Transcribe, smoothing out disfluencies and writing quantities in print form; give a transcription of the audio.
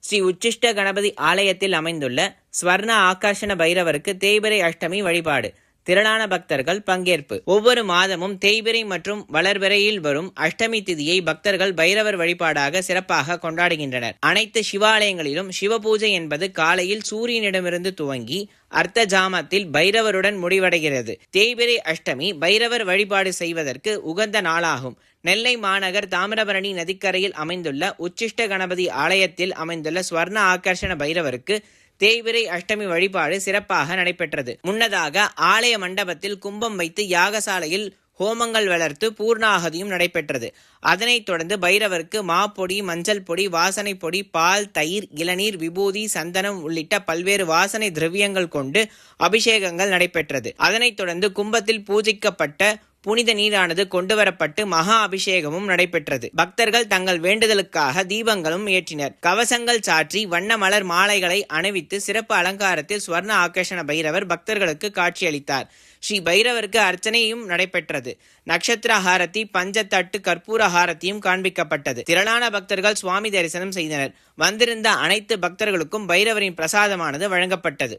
ஸ்ரீ உச்சிஷ்ட கணபதி ஆலயத்தில் அமைந்துள்ள ஸ்வர்ண ஆகர்ஷண பைரவருக்கு தேய்பிறை அஷ்டமி வழிபாடு. திரளான பக்தர்கள் பங்கேற்பு. ஒவ்வொரு மாதமும் தேய்பிறை மற்றும் வளர்பிறையில் வரும் அஷ்டமி திதியை பக்தர்கள் பைரவர் வழிபாடாக சிறப்பாக கொண்டாடுகின்றனர். அனைத்து சிவாலயங்களிலும் சிவபூஜை என்பது காலையில் சூரியனிடமிருந்து துவங்கி அர்த்த ஜாமத்தில் பைரவருடன் முடிவடைகிறது. தேய்பிறை அஷ்டமி பைரவர் வழிபாடு செய்வதற்கு உகந்த நாளாகும். நெல்லை மாநகர் தாமிரபரணி நதிக்கரையில் அமைந்துள்ள உச்சிஷ்ட கணபதி ஆலயத்தில் அமைந்துள்ள ஸ்வர்ண ஆகர்ஷண பைரவருக்கு தேய்பிறை அஷ்டமி வழிபாடு சிறப்பாக நடைபெற்றது. முன்னதாக ஆலய மண்டபத்தில் கும்பம் வைத்து யாகசாலையில் ஹோமங்கள் வளர்த்து பூர்ணாகதியும் நடைபெற்றது. அதனைத் தொடர்ந்து பைரவருக்கு மாப்பொடி, மஞ்சள் பொடி, வாசனை பொடி, பால், தயிர், இளநீர், விபூதி, சந்தனம் உள்ளிட்ட பல்வேறு வாசனை திரவியங்கள் கொண்டு அபிஷேகங்கள் நடைபெற்றது. அதனைத் தொடர்ந்து கும்பத்தில் பூஜிக்கப்பட்ட புனித நீரானது கொண்டுவரப்பட்டு மகா அபிஷேகமும் நடைபெற்றது. பக்தர்கள் தங்கள் வேண்டுதலுக்காக தீபங்களும் ஏற்றினர். கவசங்கள் சாற்றி வண்ண மலர் மாலைகளை அணிவித்து சிறப்பு அலங்காரத்தில் ஸ்வர்ண ஆகர்ஷண பைரவர் பக்தர்களுக்கு காட்சியளித்தார். ஸ்ரீ பைரவருக்கு அர்ச்சனையும் நடைபெற்றது. நட்சத்திர ஹாரதி, பஞ்சத்தட்டு, கற்பூர ஹாரதியும் காண்பிக்கப்பட்டது. திரளான பக்தர்கள் சுவாமி தரிசனம் செய்தனர். வந்திருந்த அனைத்து பக்தர்களுக்கும் பைரவரின் பிரசாதமானது வழங்கப்பட்டது.